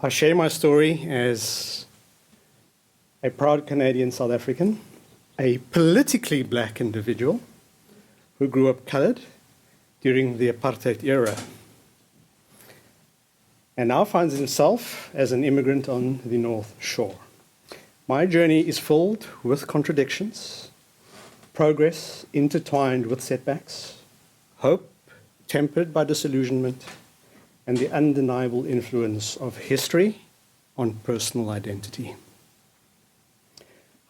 I share my story as a proud Canadian South African, a politically black individual who grew up coloured during the apartheid era and now finds himself as an immigrant on the North Shore. My journey is filled with contradictions, progress intertwined with setbacks, hope tempered by disillusionment, and the undeniable influence of history on personal identity.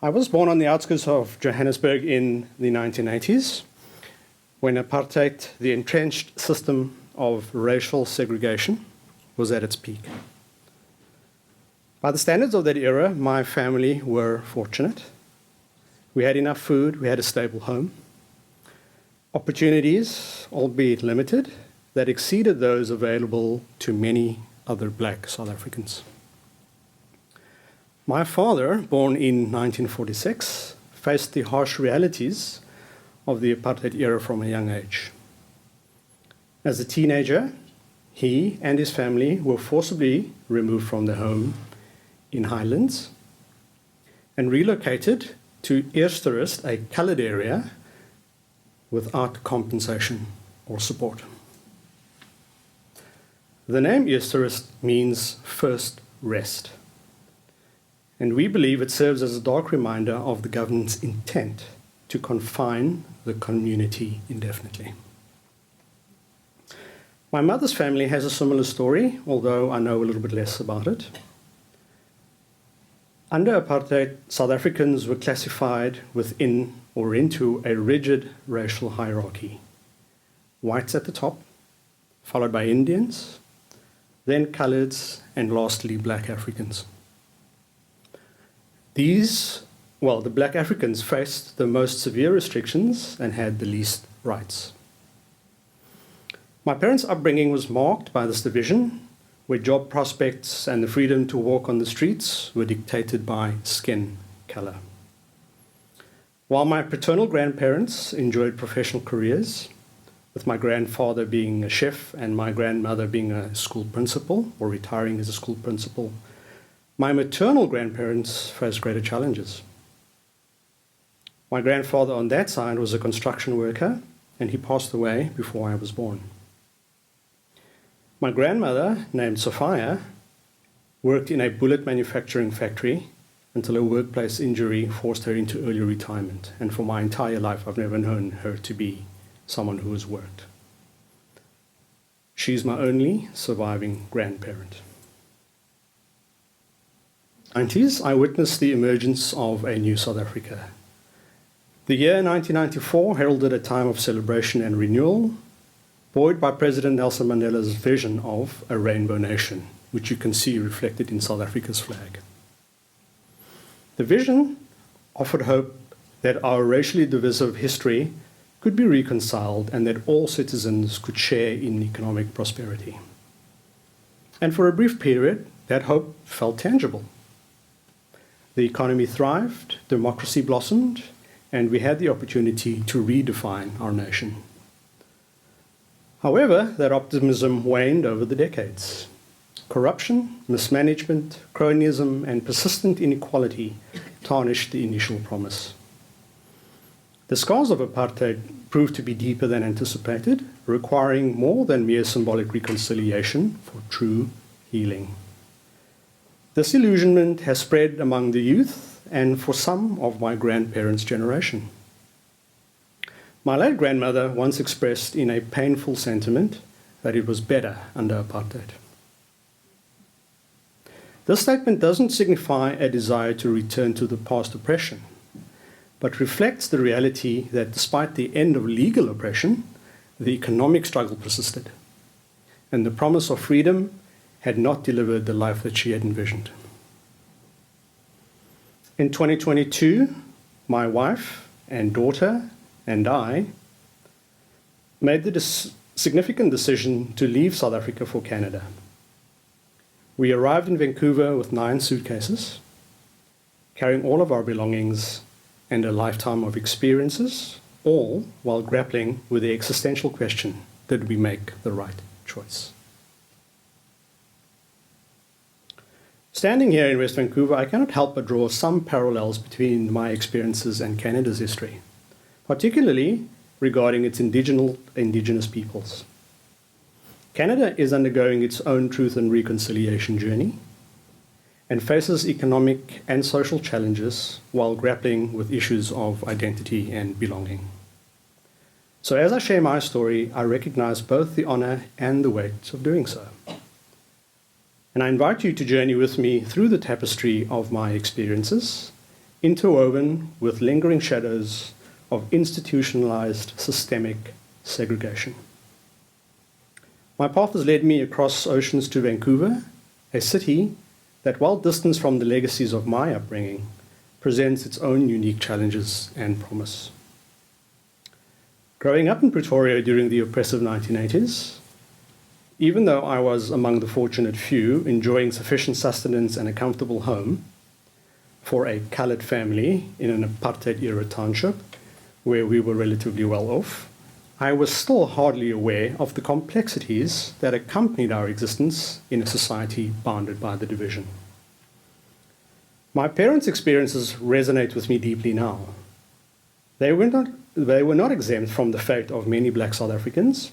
I was born on the outskirts of Johannesburg in the 1980s, when apartheid, the entrenched system of racial segregation, was at its peak. By the standards of that era, my family were fortunate. We had enough food, we had a stable home, opportunities, albeit limited, that exceeded those available to many other black South Africans. My father, born in 1946, faced the harsh realities of the apartheid era from a young age. As a teenager, he and his family were forcibly removed from their home in Highlands and relocated to Eersterust, a coloured area, without compensation or support. The name Eersterust means first rest, and we believe it serves as a dark reminder of the government's intent to confine the community indefinitely. My mother's family has a similar story, although I know a little bit less about it. Under apartheid, South Africans were classified within or into a rigid racial hierarchy. Whites at the top, followed by Indians, then coloureds, and lastly, black Africans. The black Africans faced the most severe restrictions and had the least rights. My parents' upbringing was marked by this division, where job prospects and the freedom to walk on the streets were dictated by skin colour. While my paternal grandparents enjoyed professional careers, with my grandfather being a chef and my grandmother being a school principal or retiring as a school principal, my maternal grandparents faced greater challenges. My grandfather on that side was a construction worker, and he passed away before I was born. My grandmother, named Sophia, worked in a bullet manufacturing factory until a workplace injury forced her into early retirement, and for my entire life I've never known her to be someone who has worked. She's my only surviving grandparent. In the 90s, I witnessed the emergence of a new South Africa. The year 1994 heralded a time of celebration and renewal, buoyed by President Nelson Mandela's vision of a rainbow nation, which you can see reflected in South Africa's flag. The vision offered hope that our racially divisive history could be reconciled and that all citizens could share in economic prosperity. And for a brief period, that hope felt tangible. The economy thrived, democracy blossomed, and we had the opportunity to redefine our nation. However, that optimism waned over the decades. Corruption, mismanagement, cronyism, and persistent inequality tarnished the initial promise. The scars of apartheid proved to be deeper than anticipated, requiring more than mere symbolic reconciliation for true healing. Disillusionment has spread among the youth and for some of my grandparents' generation. My late grandmother once expressed in a painful sentiment that it was better under apartheid. This statement doesn't signify a desire to return to the past oppression, but reflects the reality that despite the end of legal oppression, the economic struggle persisted, and the promise of freedom had not delivered the life that she had envisioned. In 2022, my wife and daughter and I made the significant decision to leave South Africa for Canada. We arrived in Vancouver with 9 suitcases, carrying all of our belongings and a lifetime of experiences, all while grappling with the existential question, did we make the right choice? Standing here in West Vancouver, I cannot help but draw some parallels between my experiences and Canada's history, particularly regarding its indigenous peoples. Canada is undergoing its own truth and reconciliation journey and faces economic and social challenges while grappling with issues of identity and belonging. So as I share my story, I recognize both the honor and the weight of doing so. And I invite you to journey with me through the tapestry of my experiences, interwoven with lingering shadows of institutionalized systemic segregation. My path has led me across oceans to Vancouver, a city that, while distanced from the legacies of my upbringing, presents its own unique challenges and promise. Growing up in Pretoria during the oppressive 1980s, even though I was among the fortunate few enjoying sufficient sustenance and a comfortable home for a coloured family in an apartheid-era township where we were relatively well off, I was still hardly aware of the complexities that accompanied our existence in a society bounded by the division. My parents' experiences resonate with me deeply now. They were not exempt from the fate of many black South Africans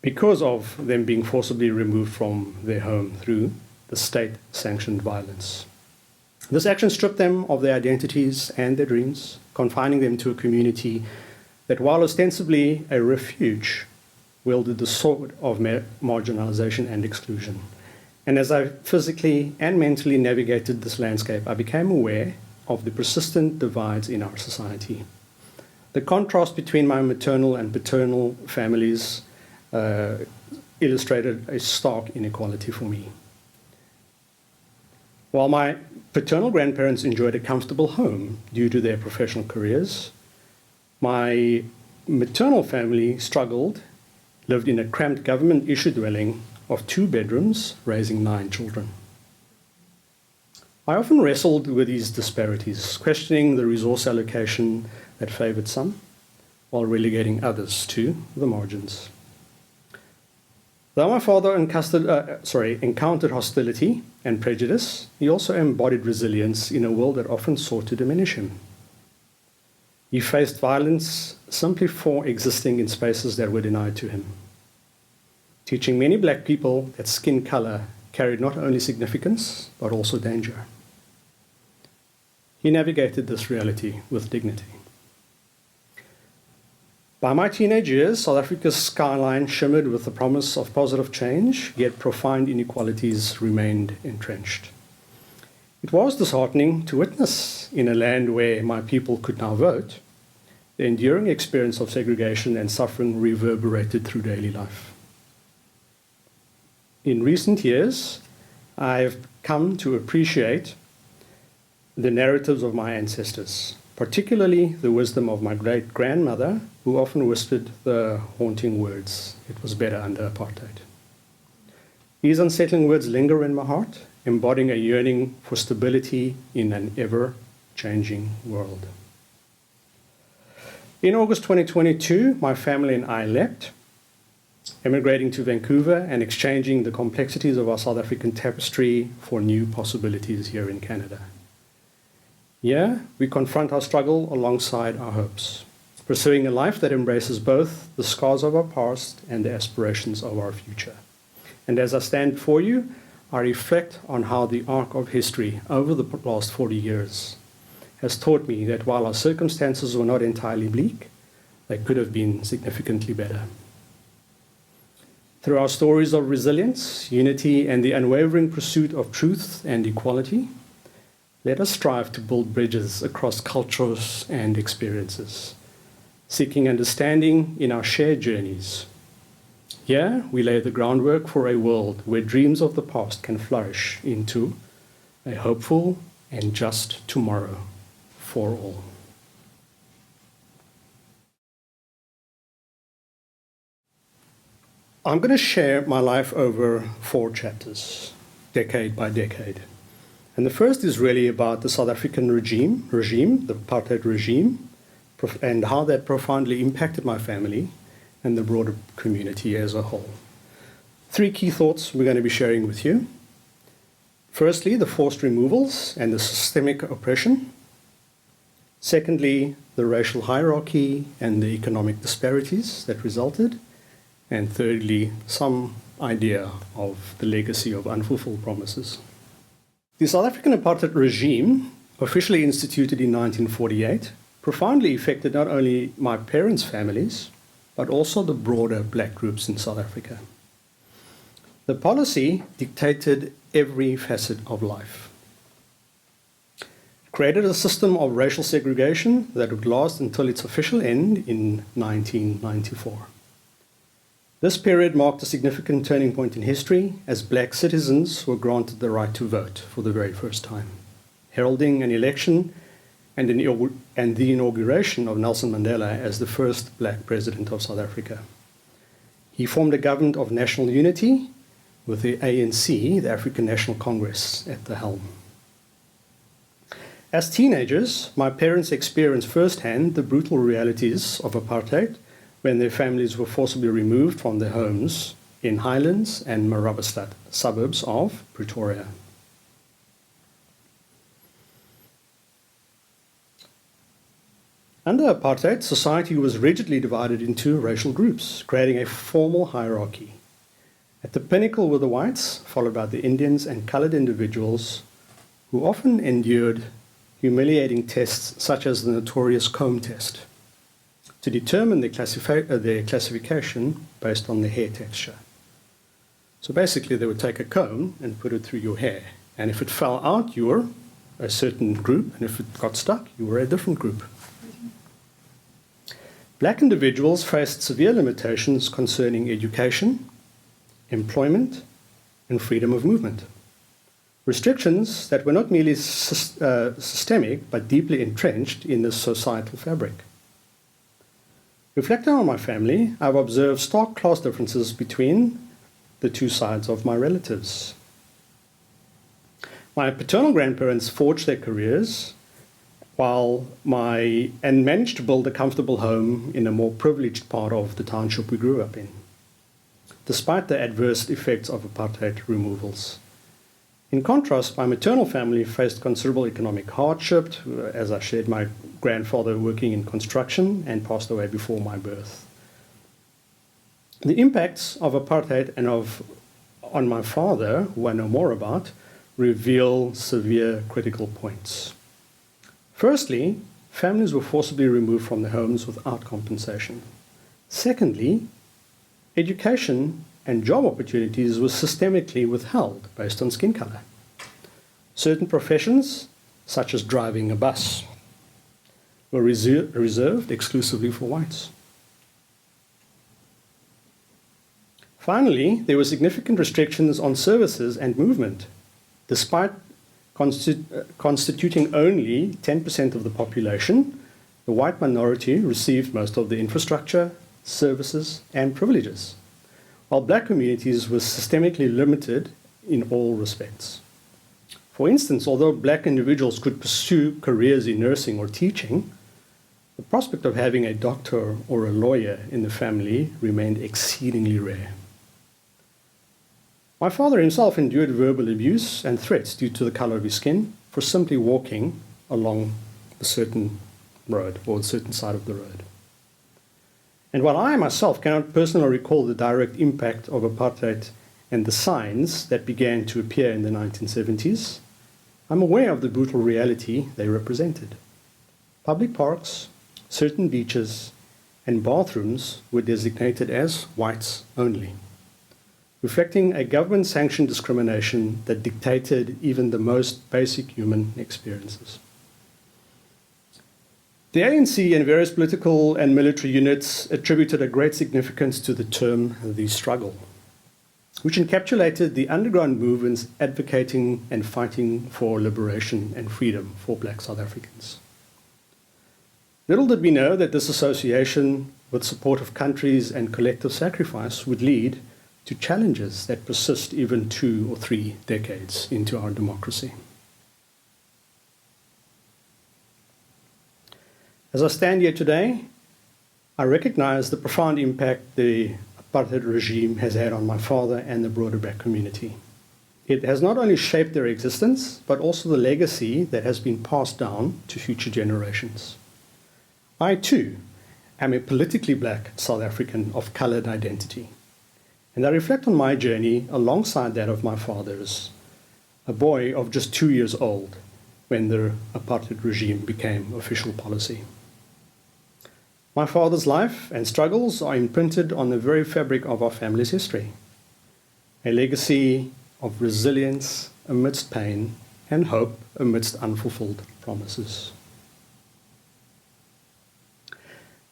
because of them being forcibly removed from their home through the state-sanctioned violence. This action stripped them of their identities and their dreams, confining them to a community that, while ostensibly a refuge, wielded the sword of marginalization and exclusion. And as I physically and mentally navigated this landscape, I became aware of the persistent divides in our society. The contrast between my maternal and paternal families illustrated a stark inequality for me. While my paternal grandparents enjoyed a comfortable home due to their professional careers, my maternal family lived in a cramped government-issued dwelling of 2 bedrooms, raising 9 children. I often wrestled with these disparities, questioning the resource allocation that favored some, while relegating others to the margins. Though my father encountered hostility and prejudice, he also embodied resilience in a world that often sought to diminish him. He faced violence simply for existing in spaces that were denied to him, teaching many black people that skin color carried not only significance, but also danger. He navigated this reality with dignity. By my teenage years, South Africa's skyline shimmered with the promise of positive change, yet profound inequalities remained entrenched. It was disheartening to witness, in a land where my people could now vote, the enduring experience of segregation and suffering reverberated through daily life. In recent years, I've come to appreciate the narratives of my ancestors, particularly the wisdom of my great-grandmother, who often whispered the haunting words, "It was better under apartheid." These unsettling words linger in my heart, embodying a yearning for stability in an ever-changing world. In August 2022, my family and I left, emigrating to Vancouver and exchanging the complexities of our South African tapestry for new possibilities here in Canada. Here, we confront our struggle alongside our hopes, pursuing a life that embraces both the scars of our past and the aspirations of our future. And as I stand before you, I reflect on how the arc of history over the last 40 years has taught me that while our circumstances were not entirely bleak, they could have been significantly better. Through our stories of resilience, unity, and the unwavering pursuit of truth and equality, let us strive to build bridges across cultures and experiences, seeking understanding in our shared journeys. Here, we lay the groundwork for a world where dreams of the past can flourish into a hopeful and just tomorrow for all. I'm going to share my life over 4 chapters, decade by decade. And the first is really about the South African regime, the apartheid regime, and how that profoundly impacted my family and the broader community as a whole. 3 key thoughts we're going to be sharing with you. Firstly, the forced removals and the systemic oppression. Secondly, the racial hierarchy and the economic disparities that resulted. And thirdly, some idea of the legacy of unfulfilled promises. The South African apartheid regime, officially instituted in 1948, profoundly affected not only my parents' families, but also the broader black groups in South Africa. The policy dictated every facet of life. It created a system of racial segregation that would last until its official end in 1994. This period marked a significant turning point in history as black citizens were granted the right to vote for the very first time, heralding an election and the inauguration of Nelson Mandela as the first black president of South Africa. He formed a government of national unity with the ANC, the African National Congress, at the helm. As teenagers, my parents experienced firsthand the brutal realities of apartheid when their families were forcibly removed from their homes in Highlands and Marabastad, suburbs of Pretoria. Under apartheid, society was rigidly divided into racial groups, creating a formal hierarchy. At the pinnacle were the whites, followed by the Indians and colored individuals who often endured humiliating tests such as the notorious comb test to determine their classification based on the hair texture. So basically they would take a comb and put it through your hair, and if it fell out, you were a certain group, and if it got stuck, you were a different group. Black individuals faced severe limitations concerning education, employment, and freedom of movement. Restrictions that were not merely systemic, but deeply entrenched in the societal fabric. Reflecting on my family, I've observed stark class differences between the two sides of my relatives. My paternal grandparents forged their careers and managed to build a comfortable home in a more privileged part of the township we grew up in, despite the adverse effects of apartheid removals. In contrast, my maternal family faced considerable economic hardship, as I shared, my grandfather working in construction and passed away before my birth. The impacts of apartheid and on my father, who I know more about, reveal severe critical points. Firstly, families were forcibly removed from their homes without compensation. Secondly, education and job opportunities were systemically withheld based on skin color. Certain professions, such as driving a bus, were reserved exclusively for whites. Finally, there were significant restrictions on services and movement. Despite constituting only 10% of the population, the white minority received most of the infrastructure, services, and privileges, while black communities were systemically limited in all respects. For instance, although black individuals could pursue careers in nursing or teaching, the prospect of having a doctor or a lawyer in the family remained exceedingly rare. My father himself endured verbal abuse and threats due to the color of his skin for simply walking along a certain road or a certain side of the road. And while I myself cannot personally recall the direct impact of apartheid and the signs that began to appear in the 1970s, I'm aware of the brutal reality they represented. Public parks, certain beaches, and bathrooms were designated as whites only, reflecting a government-sanctioned discrimination that dictated even the most basic human experiences. The ANC and various political and military units attributed a great significance to the term the struggle, which encapsulated the underground movements advocating and fighting for liberation and freedom for black South Africans. Little did we know that this association with support of countries and collective sacrifice would lead to challenges that persist even 2 or 3 decades into our democracy. As I stand here today, I recognize the profound impact the apartheid regime has had on my father and the broader black community. It has not only shaped their existence, but also the legacy that has been passed down to future generations. I, too, am a politically black South African of coloured identity, and I reflect on my journey alongside that of my father's, a boy of just 2 years old when the apartheid regime became official policy. My father's life and struggles are imprinted on the very fabric of our family's history, a legacy of resilience amidst pain and hope amidst unfulfilled promises.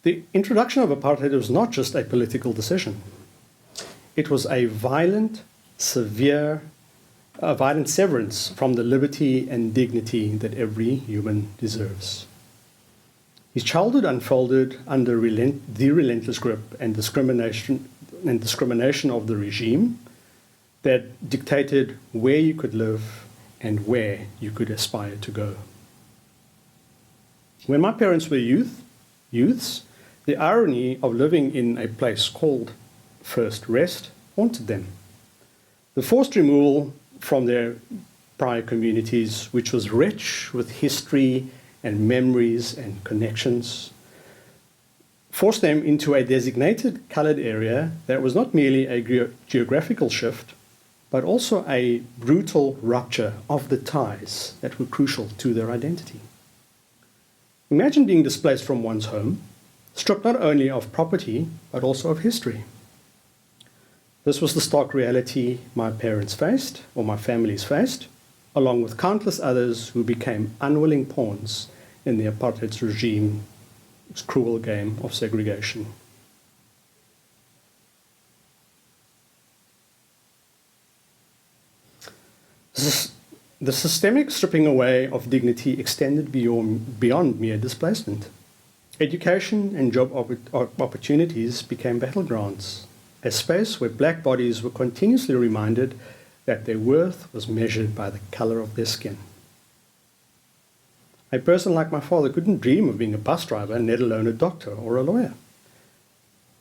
The introduction of apartheid was not just a political decision. It was a violent severance from the liberty and dignity that every human deserves. His childhood unfolded under the relentless grip and discrimination of the regime that dictated where you could live and where you could aspire to go. When my parents were youths, the irony of living in a place called First Rest haunted them. The forced removal from their prior communities, which was rich with history and memories and connections, forced them into a designated coloured area that was not merely a geographical shift, but also a brutal rupture of the ties that were crucial to their identity. Imagine being displaced from one's home, stripped not only of property, but also of history. This was the stark reality my parents faced, or my families faced, along with countless others who became unwilling pawns in the apartheid regime's cruel game of segregation. The systemic stripping away of dignity extended beyond mere displacement. Education and job opportunities became battlegrounds, a space where black bodies were continuously reminded that their worth was measured by the colour of their skin. A person like my father couldn't dream of being a bus driver, let alone a doctor or a lawyer.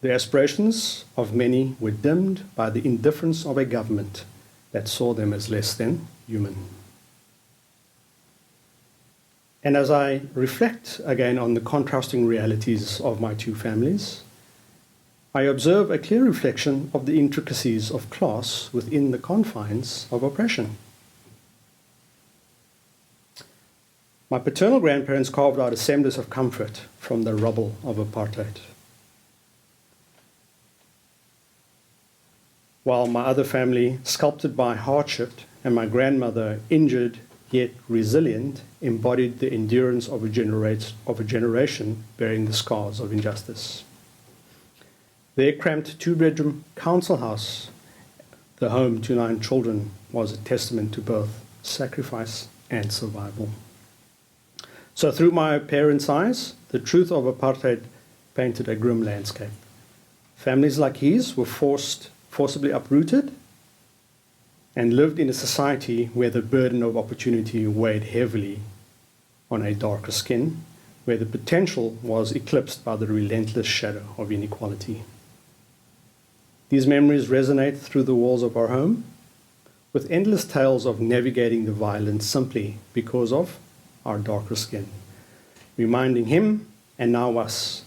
The aspirations of many were dimmed by the indifference of a government that saw them as less than human. And as I reflect again on the contrasting realities of my two families, I observe a clear reflection of the intricacies of class within the confines of oppression. My paternal grandparents carved out a semblance of comfort from the rubble of apartheid, while my other family, sculpted by hardship, and my grandmother, injured yet resilient, embodied the endurance of a generation bearing the scars of injustice. Their cramped two-bedroom council house, the home to 9 children, was a testament to both sacrifice and survival. So through my parents' eyes, the truth of apartheid painted a grim landscape. Families like his were forcibly uprooted and lived in a society where the burden of opportunity weighed heavily on a darker skin, where the potential was eclipsed by the relentless shadow of inequality. These memories resonate through the walls of our home, with endless tales of navigating the violence simply because of our darker skin, reminding him, and now us,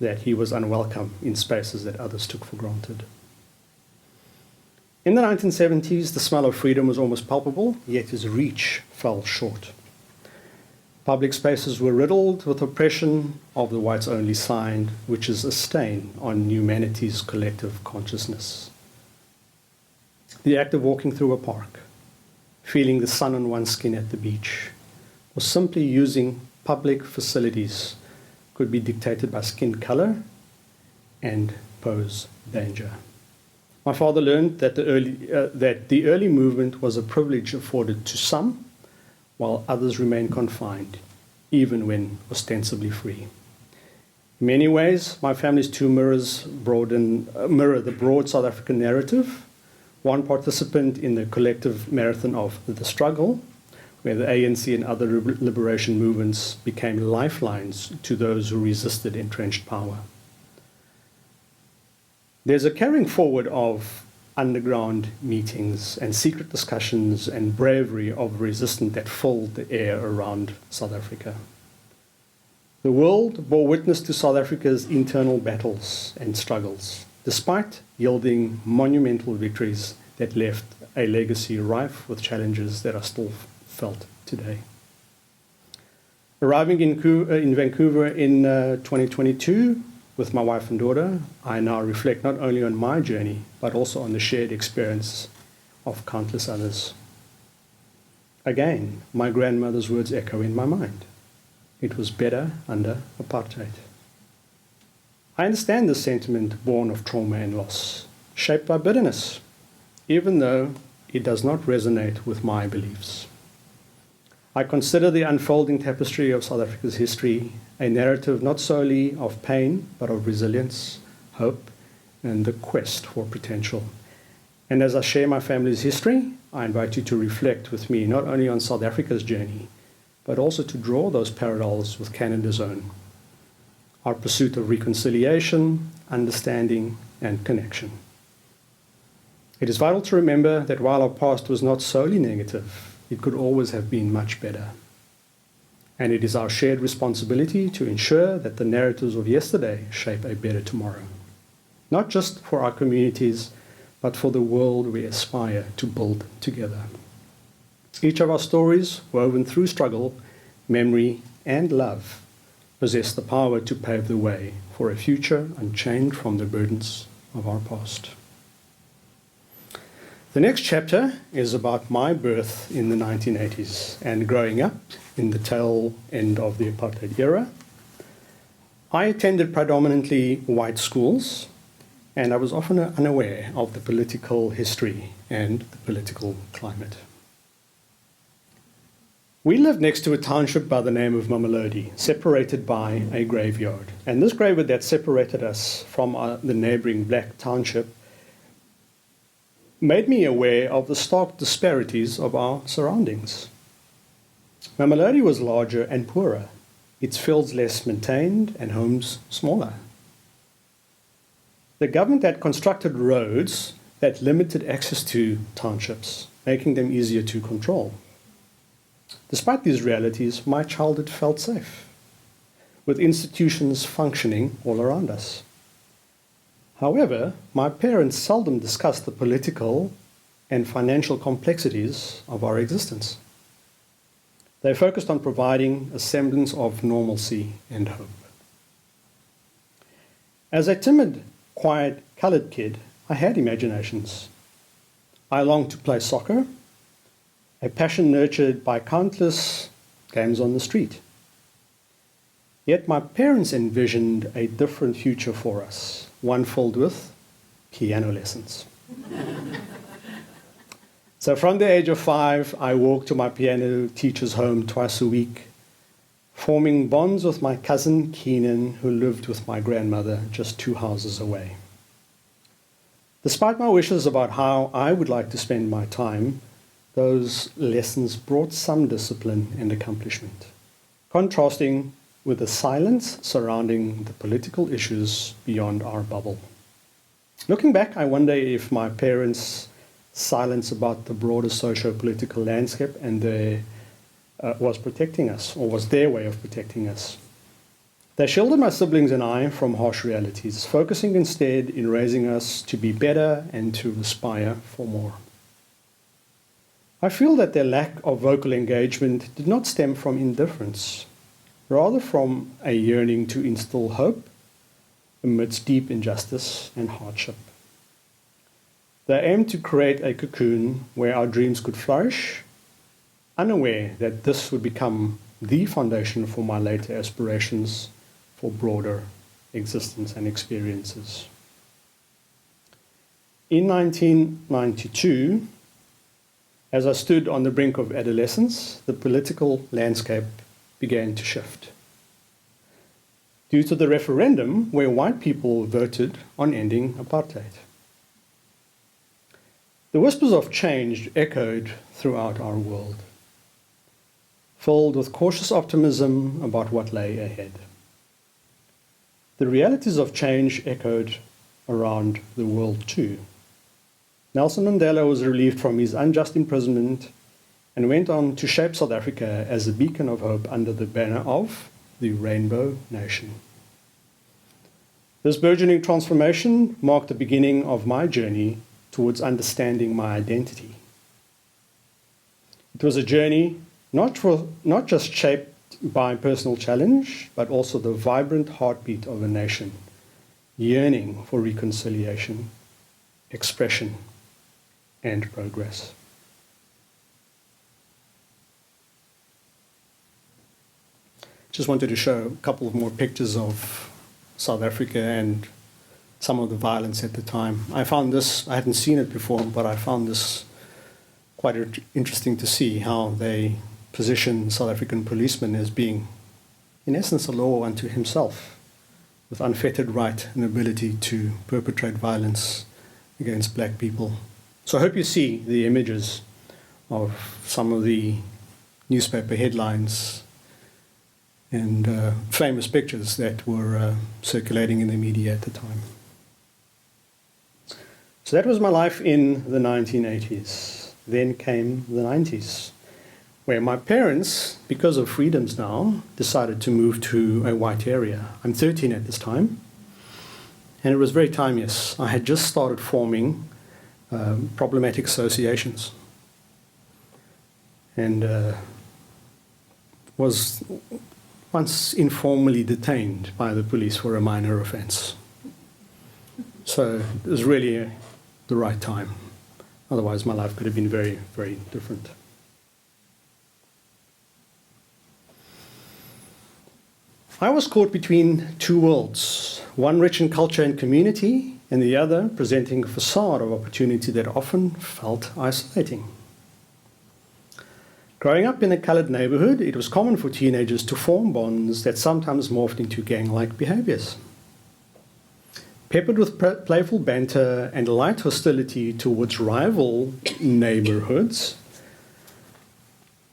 that he was unwelcome in spaces that others took for granted. In the 1970s, the smell of freedom was almost palpable, yet his reach fell short. Public spaces were riddled with oppression of the whites-only sign, which is a stain on humanity's collective consciousness. The act of walking through a park, feeling the sun on one's skin at the beach, or simply using public facilities could be dictated by skin color and pose danger. My father learned that the early movement was a privilege afforded to some, while others remained confined, even when ostensibly free. In many ways, my family's two mirror the broad South African narrative, one participant in the collective marathon of the struggle, where the ANC and other liberation movements became lifelines to those who resisted entrenched power. There's a carrying forward of underground meetings and secret discussions and bravery of resistance that filled the air around South Africa. The world bore witness to South Africa's internal battles and struggles, despite yielding monumental victories that left a legacy rife with challenges that are still felt today. Arriving in Vancouver in 2022 with my wife and daughter, I now reflect not only on my journey, but also on the shared experience of countless others. Again, my grandmother's words echo in my mind. It was better under apartheid. I understand the sentiment born of trauma and loss, shaped by bitterness, even though it does not resonate with my beliefs. I consider the unfolding tapestry of South Africa's history a narrative not solely of pain, but of resilience, hope, and the quest for potential. And as I share my family's history, I invite you to reflect with me not only on South Africa's journey, but also to draw those parallels with Canada's own. Our pursuit of reconciliation, understanding, and connection. It is vital to remember that while our past was not solely negative, it could always have been much better. And it is our shared responsibility to ensure that the narratives of yesterday shape a better tomorrow. Not just for our communities, but for the world we aspire to build together. Each of our stories, woven through struggle, memory, and love, possess the power to pave the way for a future unchained from the burdens of our past. The next chapter is about my birth in the 1980s and growing up in the tail end of the apartheid era. I attended predominantly white schools, and I was often unaware of the political history and the political climate. We lived next to a township by the name of Mamelodi, separated by a graveyard. And this graveyard that separated us from the neighboring black township made me aware of the stark disparities of our surroundings. Mamelodi was larger and poorer, its fields less maintained and homes smaller. The government had constructed roads that limited access to townships, making them easier to control. Despite these realities, my childhood felt safe, with institutions functioning all around us. However, my parents seldom discussed the political and financial complexities of our existence. They focused on providing a semblance of normalcy and hope. As a timid, quiet, colored kid, I had imaginations. I longed to play soccer, a passion nurtured by countless games on the street. Yet my parents envisioned a different future for us, one filled with piano lessons. So from the age of 5, I walked to my piano teacher's home twice a week, forming bonds with my cousin Keenan, who lived with my grandmother just 2 houses away. Despite my wishes about how I would like to spend my time, those lessons brought some discipline and accomplishment, contrasting with the silence surrounding the political issues beyond our bubble. Looking back, I wonder if my parents' silence about the broader socio-political landscape and was protecting us, or was their way of protecting us. They shielded my siblings and I from harsh realities, focusing instead in raising us to be better and to aspire for more. I feel that their lack of vocal engagement did not stem from indifference, rather from a yearning to instill hope amidst deep injustice and hardship. They aimed to create a cocoon where our dreams could flourish, unaware that this would become the foundation for my later aspirations for broader existence and experiences. In 1992, as I stood on the brink of adolescence, the political landscape began to shift. Due to the referendum where white people voted on ending apartheid. The whispers of change echoed throughout our world, filled with cautious optimism about what lay ahead. The realities of change echoed around the world too. Nelson Mandela was relieved from his unjust imprisonment and went on to shape South Africa as a beacon of hope under the banner of the Rainbow Nation. This burgeoning transformation marked the beginning of my journey towards understanding my identity. It was a journey not just shaped by personal challenge, but also the vibrant heartbeat of a nation, yearning for reconciliation, expression, and progress. Just wanted to show a couple of more pictures of South Africa and some of the violence at the time. I found this, I hadn't seen it before, but I found this quite interesting to see how they position South African policemen as being, in essence, a law unto himself, with unfettered right and ability to perpetrate violence against black people. So I hope you see the images of some of the newspaper headlines and famous pictures that were circulating in the media at the time. So that was my life in the 1980s. Then came the 90s, where my parents, because of freedoms now, decided to move to a white area. I'm 13 at this time, and it was very timeless. I had just started forming problematic associations, and was once informally detained by the police for a minor offense. So it was really the right time. Otherwise, my life could have been very, very different. I was caught between two worlds, one rich in culture and community, and the other presenting a facade of opportunity that often felt isolating. Growing up in a colored neighborhood, it was common for teenagers to form bonds that sometimes morphed into gang-like behaviors. Peppered with playful banter and light hostility towards rival neighborhoods,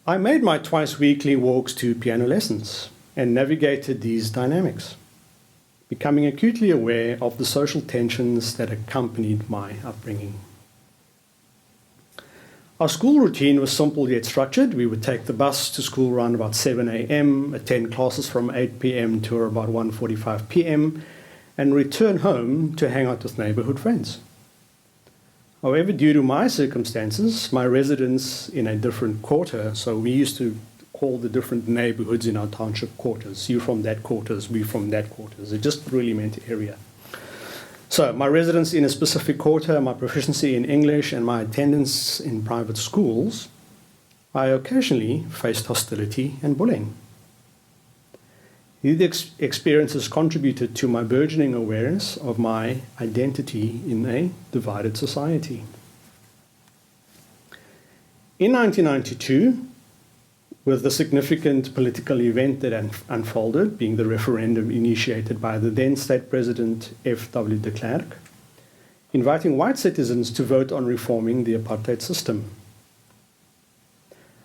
I made my twice-weekly walks to piano lessons and navigated these dynamics, becoming acutely aware of the social tensions that accompanied my upbringing. Our school routine was simple yet structured. We would take the bus to school around about 7 a.m., attend classes from 8 p.m. to about 1:45 p.m., and return home to hang out with neighborhood friends. However, due to my circumstances, my residence in a different quarter, so we used to call the different neighborhoods in our township quarters. You from that quarters, we from that quarters. It just really meant area. So my residence in a specific quarter, my proficiency in English, and my attendance in private schools, I occasionally faced hostility and bullying. These experiences contributed to my burgeoning awareness of my identity in a divided society. In 1992, with the significant political event that unfolded, being the referendum initiated by the then State President F.W. de Klerk, inviting white citizens to vote on reforming the apartheid system.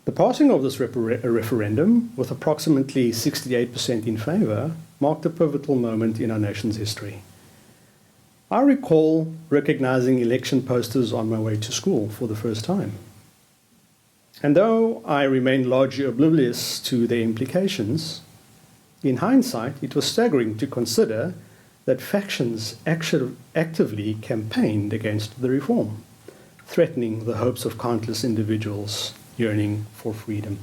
The passing of this referendum, with approximately 68% in favor, marked a pivotal moment in our nation's history. I recall recognizing election posters on my way to school for the first time. And though I remained largely oblivious to their implications, in hindsight, it was staggering to consider that factions actively campaigned against the reform, threatening the hopes of countless individuals yearning for freedom.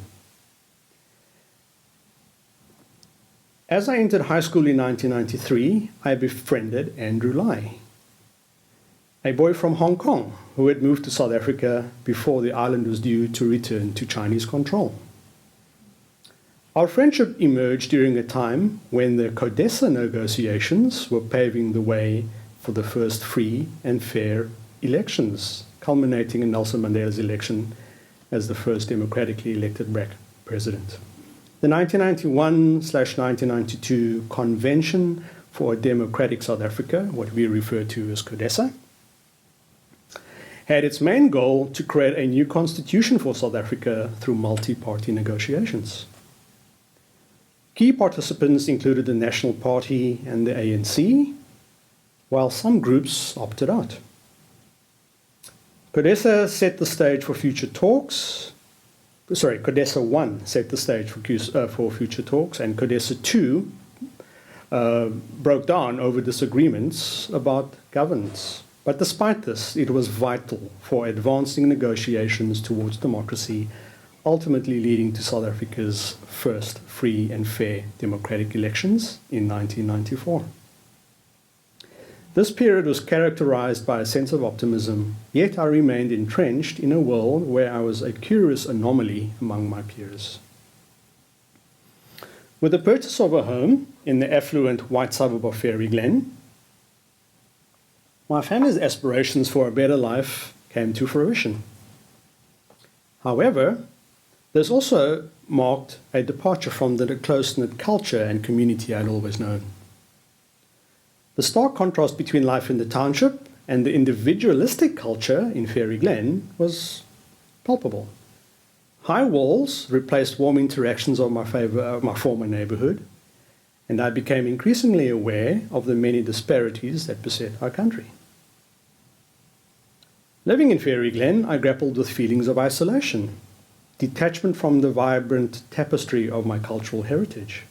As I entered high school in 1993, I befriended Andrew Lai, a boy from Hong Kong who had moved to South Africa before the island was due to return to Chinese control. Our friendship emerged during a time when the CODESA negotiations were paving the way for the first free and fair elections, culminating in Nelson Mandela's election as the first democratically elected black president. The 1991/1992 Convention for a Democratic South Africa, what we refer to as CODESA, had its main goal to create a new constitution for South Africa through multi-party negotiations. Key participants included the National Party and the ANC, while some groups opted out. CODESA set the stage for future talks. Sorry, CODESA 1 set the stage for future talks, and CODESA 2 broke down over disagreements about governance. But despite this, it was vital for advancing negotiations towards democracy, ultimately leading to South Africa's first free and fair democratic elections in 1994. This period was characterized by a sense of optimism, yet I remained entrenched in a world where I was a curious anomaly among my peers. With the purchase of a home in the affluent white suburb of Fairy Glen, my family's aspirations for a better life came to fruition. However, this also marked a departure from the close-knit culture and community I'd always known. The stark contrast between life in the township and the individualistic culture in Fairy Glen was palpable. High walls replaced warm interactions of my former neighborhood, and I became increasingly aware of the many disparities that beset our country. Living in Fairy Glen, I grappled with feelings of isolation, detachment from the vibrant tapestry of my cultural heritage.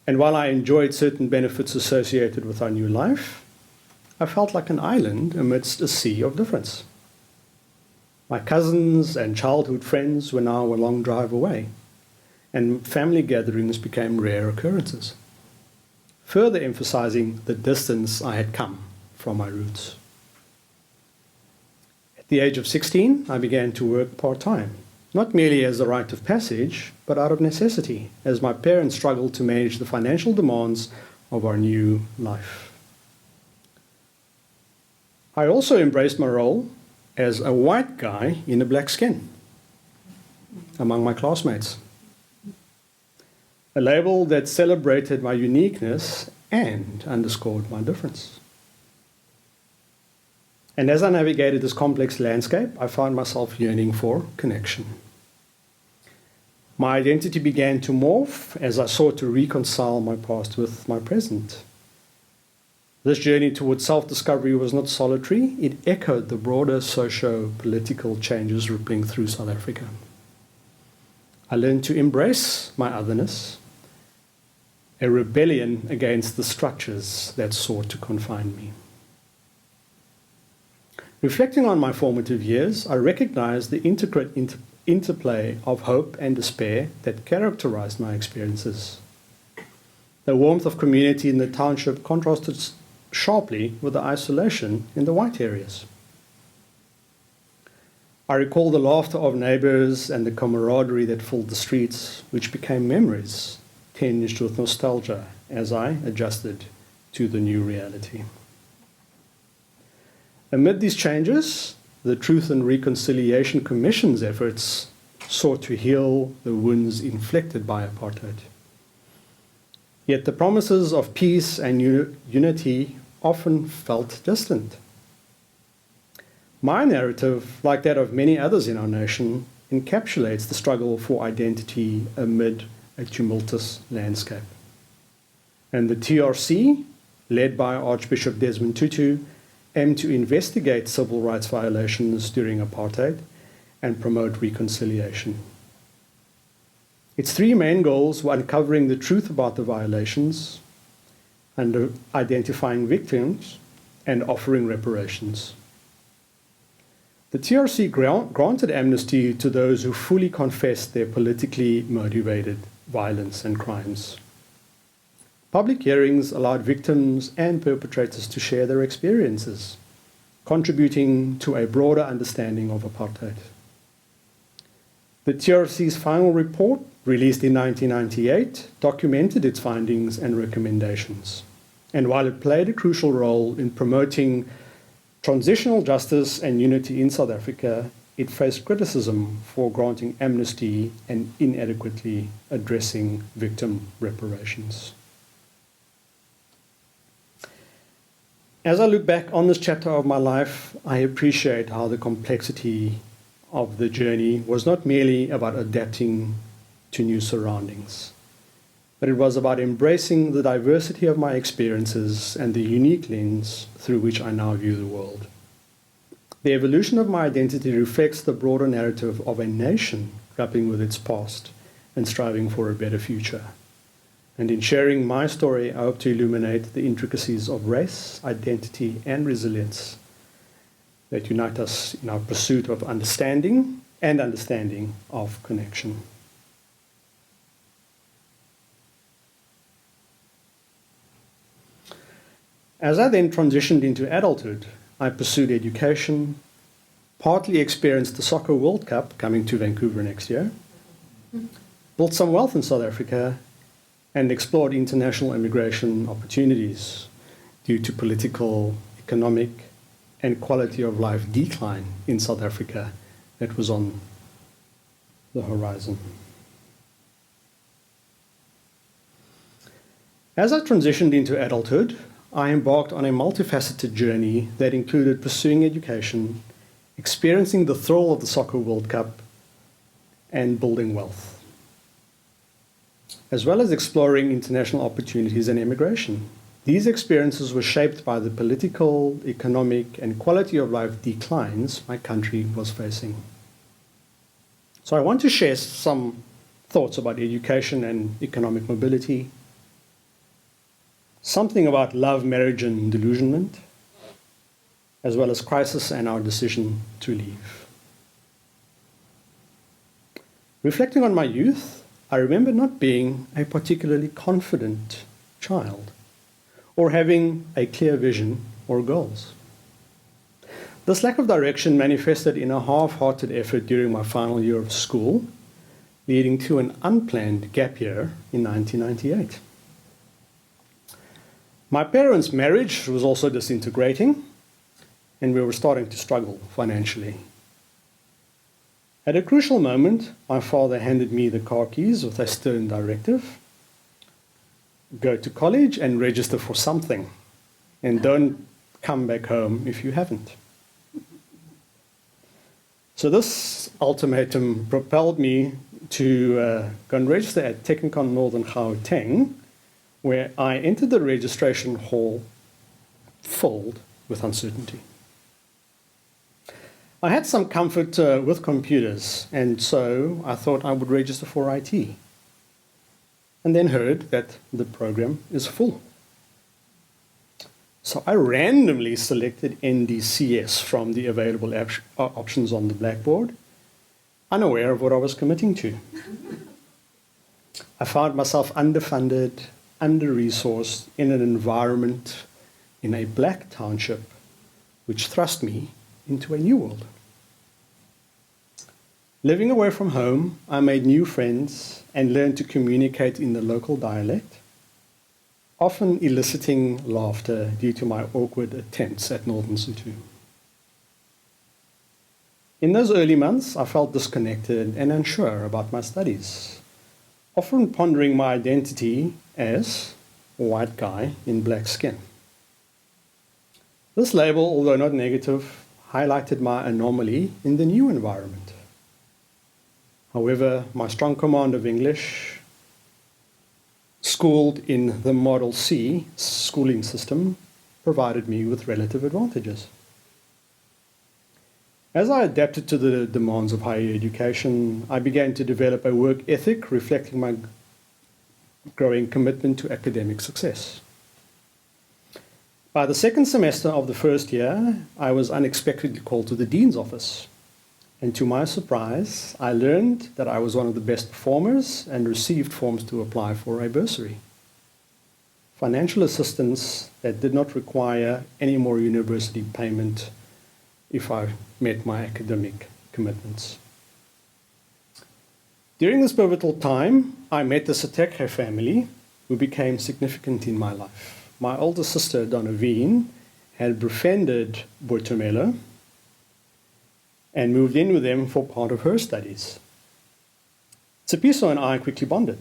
And while I enjoyed certain benefits associated with our new life, I felt like an island amidst a sea of difference. My cousins and childhood friends were now a long drive away, and family gatherings became rare occurrences, further emphasizing the distance I had come from my roots. At the age of 16, I began to work part-time, not merely as a rite of passage, but out of necessity, as my parents struggled to manage the financial demands of our new life. I also embraced my role as a white guy in a black skin among my classmates, a label that celebrated my uniqueness and underscored my difference. And as I navigated this complex landscape, I found myself yearning for connection. My identity began to morph as I sought to reconcile my past with my present. This journey towards self-discovery was not solitary. It echoed the broader socio-political changes rippling through South Africa. I learned to embrace my otherness, a rebellion against the structures that sought to confine me. Reflecting on my formative years, I recognized the intricate interplay of hope and despair that characterized my experiences. The warmth of community in the township contrasted sharply with the isolation in the white areas. I recall the laughter of neighbors and the camaraderie that filled the streets, which became memories tinged with nostalgia as I adjusted to the new reality. Amid these changes, the Truth and Reconciliation Commission's efforts sought to heal the wounds inflicted by apartheid. Yet the promises of peace and unity often felt distant. My narrative, like that of many others in our nation, encapsulates the struggle for identity amid a tumultuous landscape. And the TRC, led by Archbishop Desmond Tutu, aimed to investigate civil rights violations during apartheid and promote reconciliation. Its three main goals were uncovering the truth about the violations, and identifying victims, and offering reparations. The TRC granted amnesty to those who fully confessed their politically motivated violence and crimes. Public hearings allowed victims and perpetrators to share their experiences, contributing to a broader understanding of apartheid. The TRC's final report, released in 1998, documented its findings and recommendations. And while it played a crucial role in promoting transitional justice and unity in South Africa, it faced criticism for granting amnesty and inadequately addressing victim reparations. As I look back on this chapter of my life, I appreciate how the complexity of the journey was not merely about adapting to new surroundings, but it was about embracing the diversity of my experiences and the unique lens through which I now view the world. The evolution of my identity reflects the broader narrative of a nation grappling with its past and striving for a better future. And in sharing my story, I hope to illuminate the intricacies of race, identity, and resilience that unite us in our pursuit of understanding and understanding of connection. As I then transitioned into adulthood, I pursued education, partly experienced the Soccer World Cup coming to Vancouver next year, built some wealth in South Africa, and explored international immigration opportunities due to political, economic, and quality of life decline in South Africa that was on the horizon. As I transitioned into adulthood, I embarked on a multifaceted journey that included pursuing education, experiencing the thrill of the Soccer World Cup, and building wealth, as well as exploring international opportunities and immigration. These experiences were shaped by the political, economic, and quality of life declines my country was facing. So I want to share some thoughts about education and economic mobility, something about love, marriage, and delusionment, as well as crisis and our decision to leave. Reflecting on my youth, I remember not being a particularly confident child or having a clear vision or goals. This lack of direction manifested in a half-hearted effort during my final year of school, leading to an unplanned gap year in 1998. My parents' marriage was also disintegrating, and we were starting to struggle financially. At a crucial moment, my father handed me the car keys with a stern directive: go to college and register for something, and don't come back home if you haven't. So this ultimatum propelled me to go and register at Technikon Northern Gauteng, where I entered the registration hall filled with uncertainty. I had some comfort with computers, and so I thought I would register for IT, and then heard that the program is full. So I randomly selected NDCS from the available options on the blackboard, unaware of what I was committing to. I found myself underfunded, under-resourced in an environment in a black township which thrust me into a new world. Living away from home, I made new friends and learned to communicate in the local dialect, often eliciting laughter due to my awkward attempts at Northern Sotho. In those early months, I felt disconnected and unsure about my studies, often pondering my identity as a white guy in black skin. This label, although not negative, highlighted my anomaly in the new environment. However, my strong command of English, schooled in the Model C schooling system, provided me with relative advantages. As I adapted to the demands of higher education, I began to develop a work ethic reflecting my growing commitment to academic success. By the second semester of the first year, I was unexpectedly called to the dean's office. And to my surprise, I learned that I was one of the best performers and received forms to apply for a bursary. Financial assistance that did not require any more university payment if I met my academic commitments. During this pivotal time, I met the Seteke family, who became significant in my life. My older sister, Donavine, had befriended Boitumelo and moved in with them for part of her studies. Tsipiso and I quickly bonded,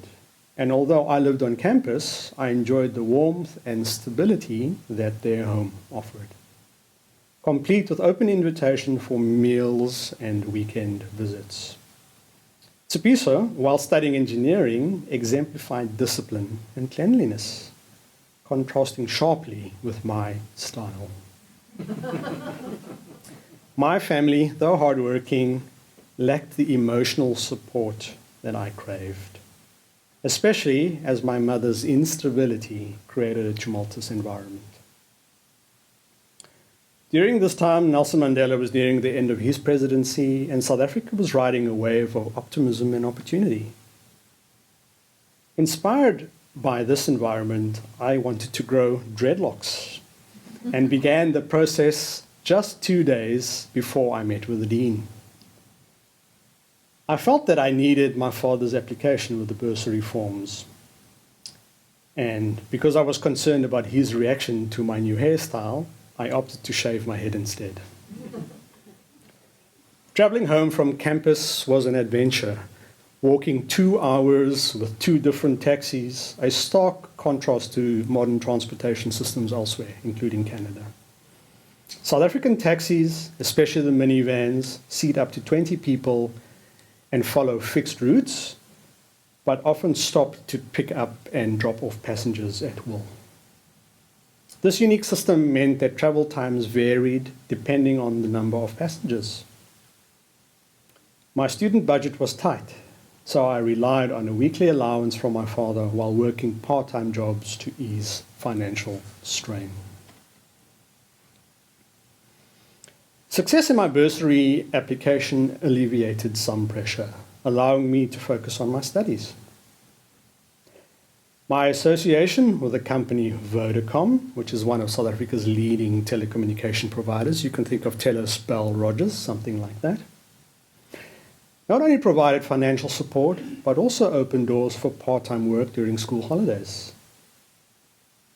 and although I lived on campus, I enjoyed the warmth and stability that their home offered, complete with open invitation for meals and weekend visits. Tsipiso, while studying engineering, exemplified discipline and cleanliness, contrasting sharply with my style. My family, though hardworking, lacked the emotional support that I craved, especially as my mother's instability created a tumultuous environment. During this time, Nelson Mandela was nearing the end of his presidency, and South Africa was riding a wave of optimism and opportunity. Inspired by this environment, I wanted to grow dreadlocks and began the process just 2 days before I met with the dean. I felt that I needed my father's application with the bursary forms. And because I was concerned about his reaction to my new hairstyle, I opted to shave my head instead. Traveling home from campus was an adventure. Walking 2 hours with 2 different taxis, a stark contrast to modern transportation systems elsewhere, including Canada. South African taxis, especially the minivans, seat up to 20 people and follow fixed routes, but often stop to pick up and drop off passengers at will. This unique system meant that travel times varied depending on the number of passengers. My student budget was tight, so I relied on a weekly allowance from my father while working part-time jobs to ease financial strain. Success in my bursary application alleviated some pressure, allowing me to focus on my studies. My association with the company Vodacom, which is one of South Africa's leading telecommunication providers, you can think of Telus, Bell, Rogers, something like that, not only provided financial support, but also opened doors for part-time work during school holidays.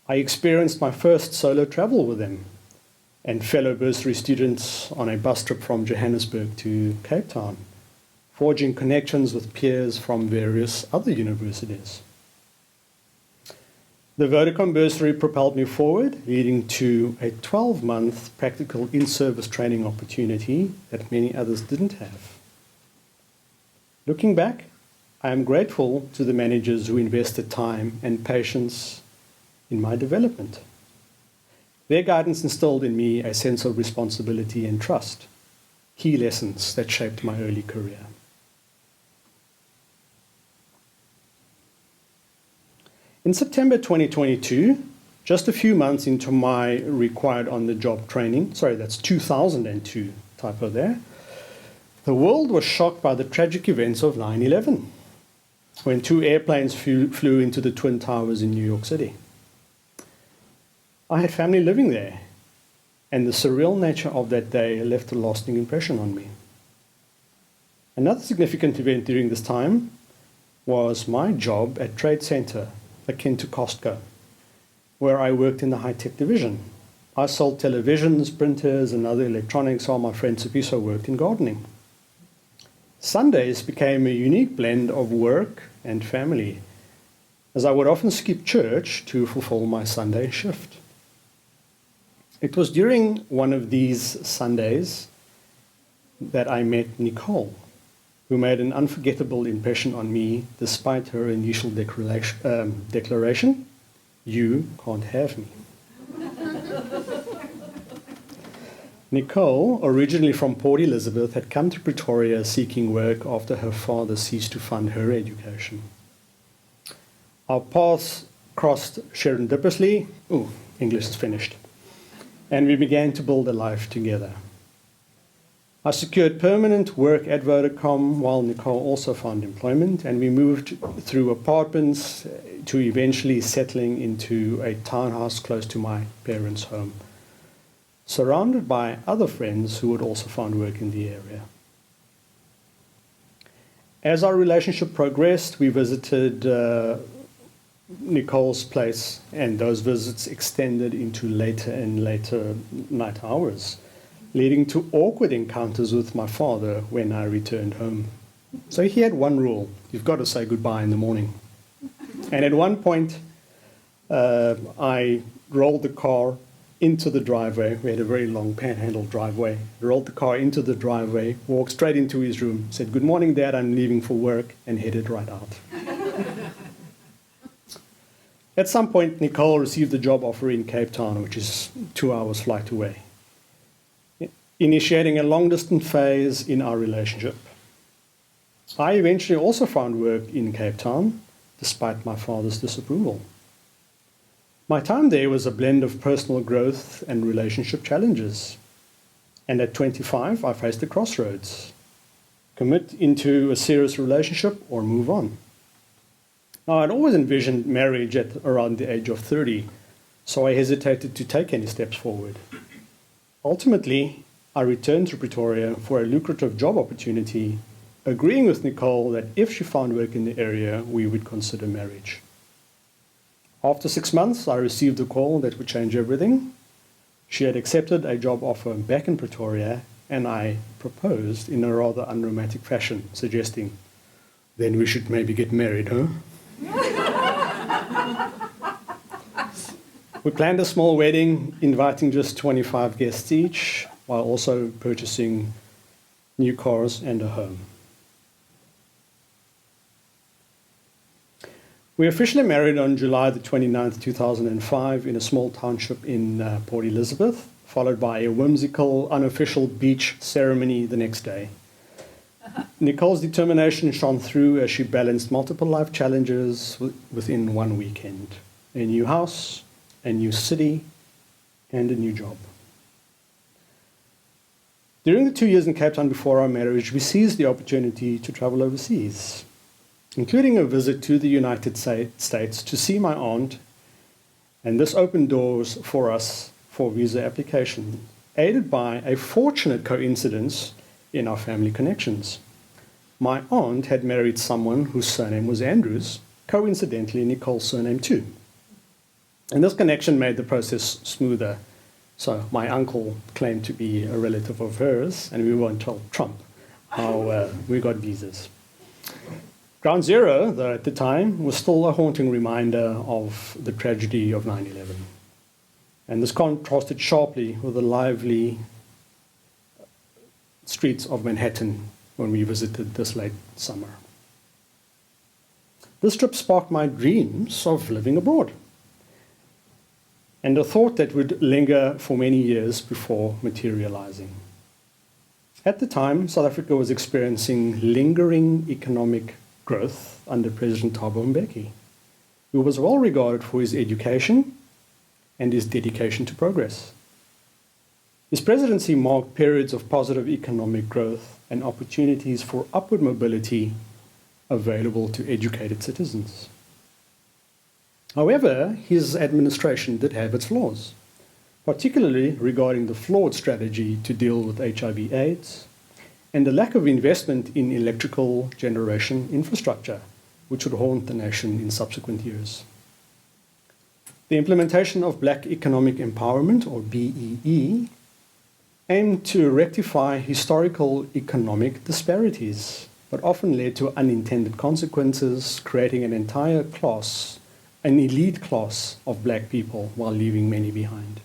I experienced my first solo travel with them and fellow bursary students on a bus trip from Johannesburg to Cape Town, forging connections with peers from various other universities. The Vodacom bursary propelled me forward, leading to a 12-month practical in-service training opportunity that many others didn't have. Looking back, I am grateful to the managers who invested time and patience in my development. Their guidance instilled in me a sense of responsibility and trust, key lessons that shaped my early career. In September 2022, just a few months into my required on-the-job training, that's 2002, typo there, the world was shocked by the tragic events of 9/11, when 2 airplanes flew into the Twin Towers in New York City. I had family living there, and the surreal nature of that day left a lasting impression on me. Another significant event during this time was my job at Trade Center, akin to Costco, where I worked in the high-tech division. I sold televisions, printers, and other electronics, while my friend Sipiso worked in gardening. Sundays became a unique blend of work and family, as I would often skip church to fulfill my Sunday shift. It was during one of these Sundays that I met Nicole, who made an unforgettable impression on me despite her initial declaration, "You can't have me." Nicole, originally from Port Elizabeth, had come to Pretoria seeking work after her father ceased to fund her education. Our paths crossed serendipitously. English is finished. And we began to build a life together. I secured permanent work at Vodacom while Nicole also found employment, and we moved through apartments to eventually settling into a townhouse close to my parents' home, surrounded by other friends who had also found work in the area. As our relationship progressed, we visited Nicole's place, and those visits extended into later and later night hours, leading to awkward encounters with my father when I returned home. So he had one rule: you've got to say goodbye in the morning. And at one point, I rolled the car into the driveway. We had a very long panhandle driveway. Rolled the car into the driveway, walked straight into his room, said, "Good morning, Dad, I'm leaving for work," and headed right out. At some point, Nicole received a job offer in Cape Town, which is 2 hours flight away. initiating a long-distance phase in our relationship. I eventually also found work in Cape Town, despite my father's disapproval. My time there was a blend of personal growth and relationship challenges. And at 25, I faced a crossroads: commit into a serious relationship or move on. Now, I'd always envisioned marriage at around the age of 30, so I hesitated to take any steps forward. Ultimately, I returned to Pretoria for a lucrative job opportunity, agreeing with Nicole that if she found work in the area, we would consider marriage. After 6 months, I received a call that would change everything. She had accepted a job offer back in Pretoria, and I proposed in a rather unromantic fashion, suggesting, then we should maybe get married, huh? We planned a small wedding, inviting just 25 guests each, while also purchasing new cars and a home. We officially married on July the 29th, 2005, in a small township in Port Elizabeth, followed by a whimsical, unofficial beach ceremony the next day. Nicole's determination shone through as she balanced multiple life challenges within one weekend: a new house, a new city, and a new job. During the 2 years in Cape Town before our marriage, we seized the opportunity to travel overseas, including a visit to the United States to see my aunt, and this opened doors for us for visa application, aided by a fortunate coincidence in our family connections. My aunt had married someone whose surname was Andrews, coincidentally Nicole's surname too. And this connection made the process smoother. So my uncle claimed to be a relative of hers, and we won't tell Trump how we got visas. Ground Zero, though, at the time, was still a haunting reminder of the tragedy of 9/11. And this contrasted sharply with the lively streets of Manhattan when we visited this late summer. This trip sparked my dreams of living abroad, and a thought that would linger for many years before materializing. At the time, South Africa was experiencing lingering economic growth under President Thabo Mbeki, who was well regarded for his education and his dedication to progress. His presidency marked periods of positive economic growth and opportunities for upward mobility available to educated citizens. However, his administration did have its flaws, particularly regarding the flawed strategy to deal with HIV/AIDS and the lack of investment in electrical generation infrastructure, which would haunt the nation in subsequent years. The implementation of Black Economic Empowerment, or BEE, aimed to rectify historical economic disparities, but often led to unintended consequences, creating an entire class, an elite class of black people, while leaving many behind.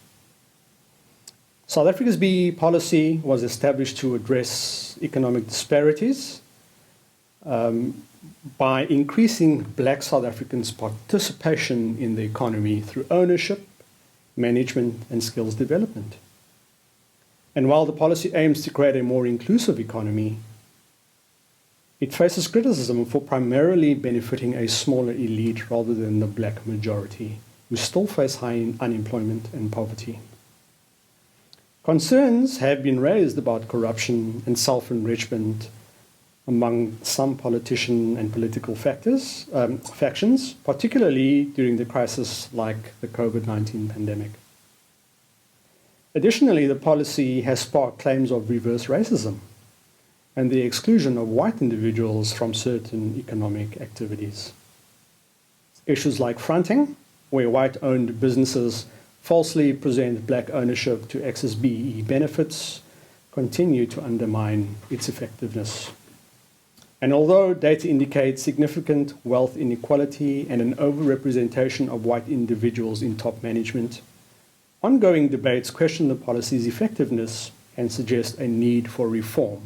South Africa's BEE policy was established to address economic disparities by increasing black South Africans' participation in the economy through ownership, management, and skills development. And while the policy aims to create a more inclusive economy, it faces criticism for primarily benefiting a smaller elite rather than the black majority, who still face high unemployment and poverty. Concerns have been raised about corruption and self-enrichment among some politician and political factions, particularly during the crisis like the COVID-19 pandemic. Additionally, the policy has sparked claims of reverse racism and the exclusion of white individuals from certain economic activities. Issues like fronting, where white-owned businesses falsely present black ownership to access BEE benefits, continue to undermine its effectiveness. And although data indicates significant wealth inequality and an overrepresentation of white individuals in top management, ongoing debates question the policy's effectiveness and suggest a need for reform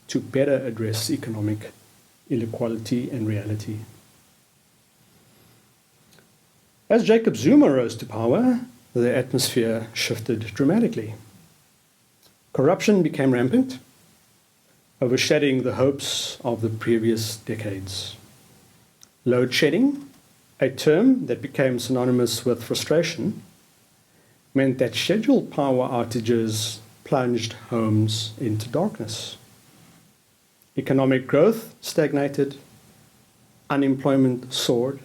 to better address economic inequality and reality. As Jacob Zuma rose to power, the atmosphere shifted dramatically. Corruption became rampant, overshadowing the hopes of the previous decades. Load shedding, a term that became synonymous with frustration, meant that scheduled power outages plunged homes into darkness. Economic growth stagnated, unemployment soared,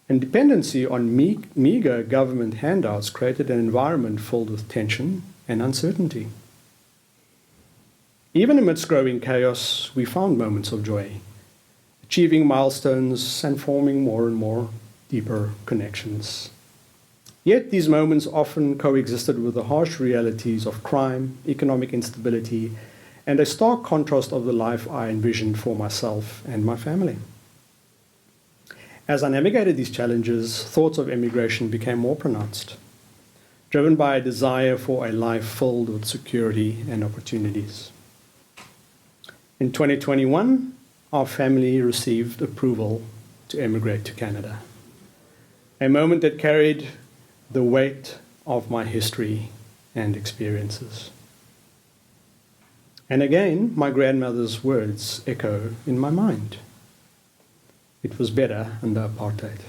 and dependency on meager government handouts created an environment filled with tension and uncertainty. Even amidst growing chaos, we found moments of joy, achieving milestones and forming more and more deeper connections. Yet these moments often coexisted with the harsh realities of crime, economic instability, and a stark contrast of the life I envisioned for myself and my family. As I navigated these challenges, thoughts of emigration became more pronounced, driven by a desire for a life filled with security and opportunities. In 2021, our family received approval to emigrate to Canada, a moment that carried the weight of my history and experiences. And again, my grandmother's words echo in my mind. It was better under apartheid.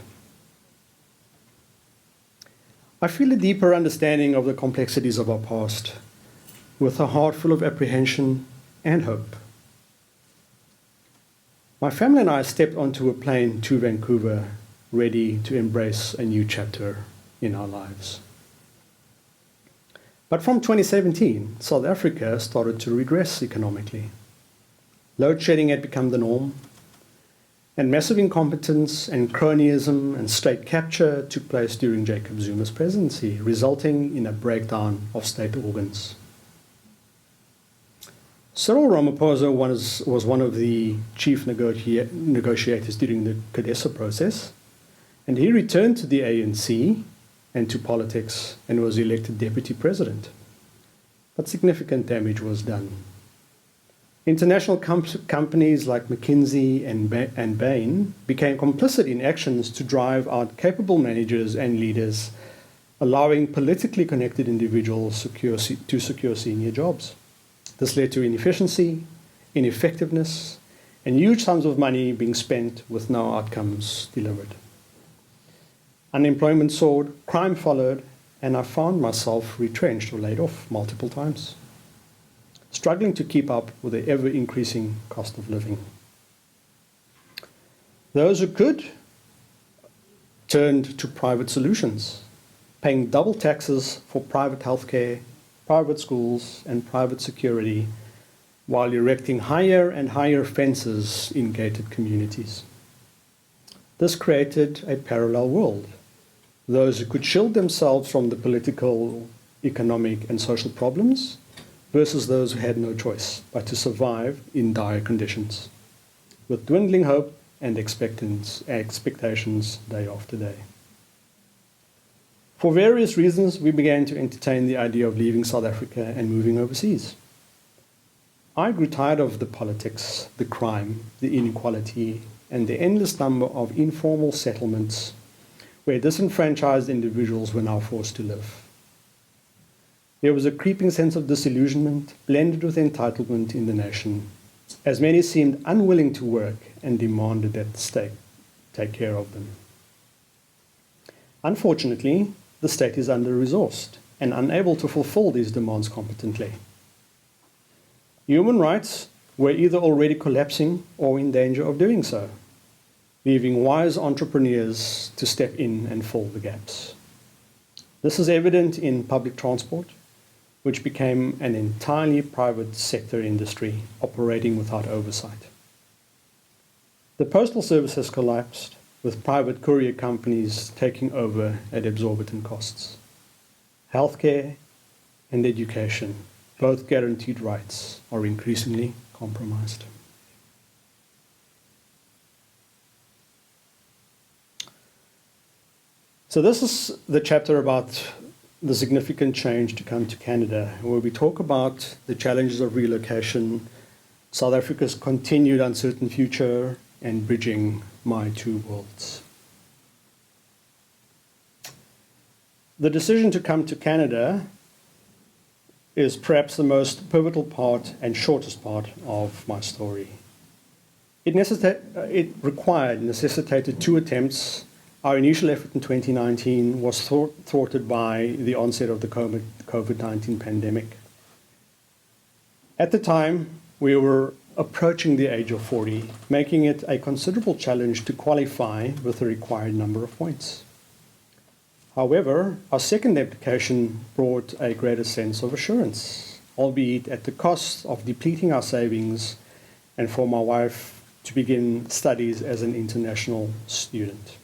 I feel a deeper understanding of the complexities of our past, with a heart full of apprehension and hope. My family and I stepped onto a plane to Vancouver, ready to embrace a new chapter in our lives. But from 2017, South Africa started to regress economically. Load shedding had become the norm, and massive incompetence and cronyism and state capture took place during Jacob Zuma's presidency, resulting in a breakdown of state organs. Cyril Ramaphosa was one of the chief negotiators during the Cadessa process, and he returned to the ANC and to politics and was elected deputy president. But significant damage was done. International companies like McKinsey and Bain became complicit in actions to drive out capable managers and leaders, allowing politically connected individuals to secure senior jobs. This led to inefficiency, ineffectiveness, and huge sums of money being spent with no outcomes delivered. Unemployment soared, crime followed, and I found myself retrenched or laid off multiple times, struggling to keep up with the ever-increasing cost of living. Those who could turned to private solutions, paying double taxes for private healthcare, private schools, and private security, while erecting higher and higher fences in gated communities. This created a parallel world. Those who could shield themselves from the political, economic, and social problems versus those who had no choice but to survive in dire conditions, with dwindling hope and expectations day after day. For various reasons, we began to entertain the idea of leaving South Africa and moving overseas. I grew tired of the politics, the crime, the inequality, and the endless number of informal settlements where disenfranchised individuals were now forced to live. There was a creeping sense of disillusionment blended with entitlement in the nation, as many seemed unwilling to work and demanded that the state take care of them. Unfortunately, the state is under-resourced and unable to fulfill these demands competently. Human rights were either already collapsing or in danger of doing so, leaving wise entrepreneurs to step in and fill the gaps. This is evident in public transport, which became an entirely private sector industry operating without oversight. The postal service has collapsed, with private courier companies taking over at exorbitant costs. Healthcare and education, both guaranteed rights, are increasingly compromised. So this is the chapter about the significant change to come to Canada, where we talk about the challenges of relocation, South Africa's continued uncertain future, and bridging my two worlds. The decision to come to Canada is perhaps the most pivotal part and shortest part of my story. It necessitated two attempts. Our initial effort in 2019 was thwarted by the onset of the COVID-19 pandemic. At the time, we were approaching the age of 40, making it a considerable challenge to qualify with the required number of points. However, our second application brought a greater sense of assurance, albeit at the cost of depleting our savings and for my wife to begin studies as an international student.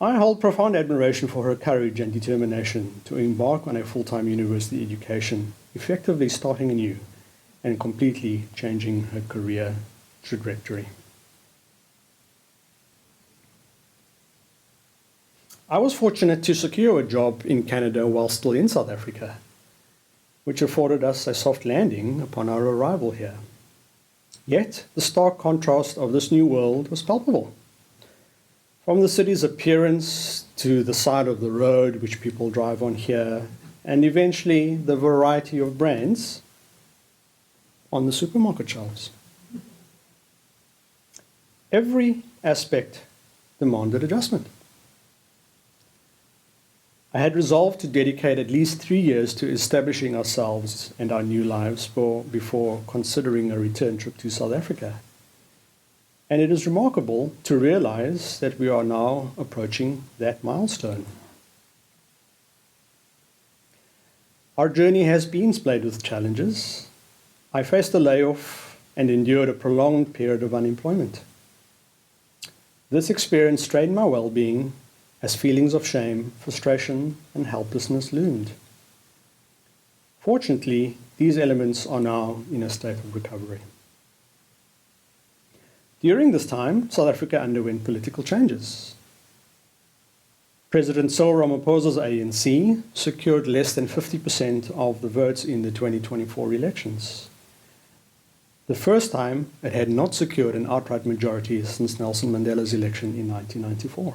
I hold profound admiration for her courage and determination to embark on a full-time university education, effectively starting anew and completely changing her career trajectory. I was fortunate to secure a job in Canada while still in South Africa, which afforded us a soft landing upon our arrival here. Yet, the stark contrast of this new world was palpable. From the city's appearance to the side of the road which people drive on here, and eventually the variety of brands on the supermarket shelves. Every aspect demanded adjustment. I had resolved to dedicate at least 3 years to establishing ourselves and our new lives before considering a return trip to South Africa. And it is remarkable to realize that we are now approaching that milestone. Our journey has been splayed with challenges. I faced a layoff and endured a prolonged period of unemployment. This experience strained my well-being as feelings of shame, frustration, and helplessness loomed. Fortunately, these elements are now in a state of recovery. During this time, South Africa underwent political changes. President Cyril Ramaphosa's ANC secured less than 50% of the votes in the 2024 elections. The first time it had not secured an outright majority since Nelson Mandela's election in 1994.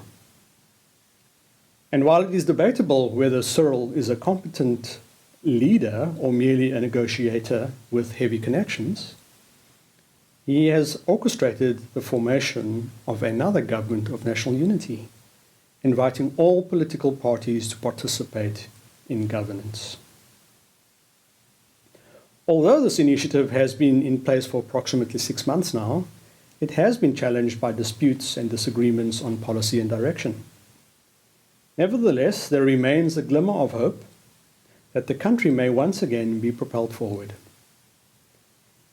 And while it is debatable whether Cyril is a competent leader or merely a negotiator with heavy connections, he has orchestrated the formation of another government of national unity, inviting all political parties to participate in governance. Although this initiative has been in place for approximately 6 months now, it has been challenged by disputes and disagreements on policy and direction. Nevertheless, there remains a glimmer of hope that the country may once again be propelled forward.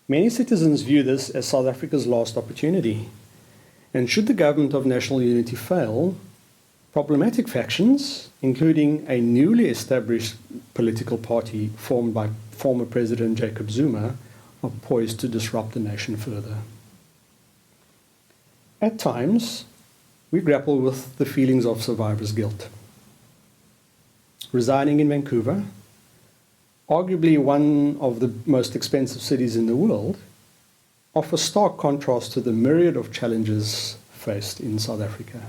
Many citizens view this as South Africa's last opportunity, and should the government of national unity fail, problematic factions, including a newly established political party formed by former President Jacob Zuma, are poised to disrupt the nation further. At times, we grapple with the feelings of survivor's guilt. Residing in Vancouver, arguably one of the most expensive cities in the world, offers stark contrast to the myriad of challenges faced in South Africa.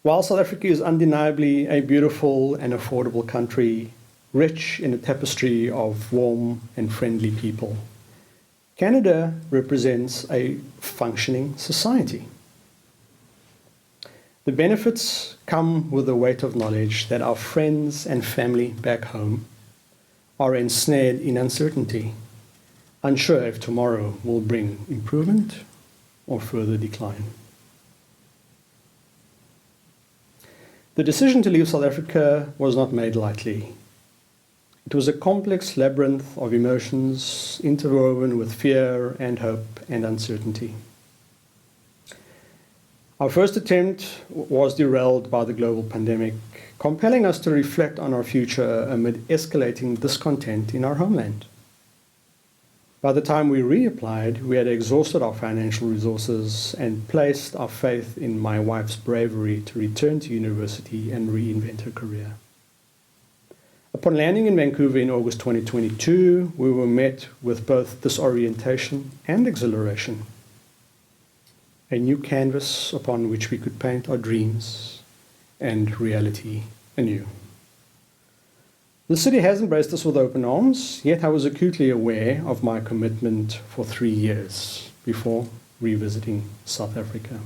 While South Africa is undeniably a beautiful and affordable country, rich in a tapestry of warm and friendly people, Canada represents a functioning society. The benefits come with the weight of knowledge that our friends and family back home are ensnared in uncertainty, unsure if tomorrow will bring improvement or further decline. The decision to leave South Africa was not made lightly. It was a complex labyrinth of emotions interwoven with fear and hope and uncertainty. Our first attempt was derailed by the global pandemic, compelling us to reflect on our future amid escalating discontent in our homeland. By the time we reapplied, we had exhausted our financial resources and placed our faith in my wife's bravery to return to university and reinvent her career. Upon landing in Vancouver in August 2022, we were met with both disorientation and exhilaration. A new canvas upon which we could paint our dreams and reality anew. The city has embraced us with open arms, yet I was acutely aware of my commitment for 3 years before revisiting South Africa.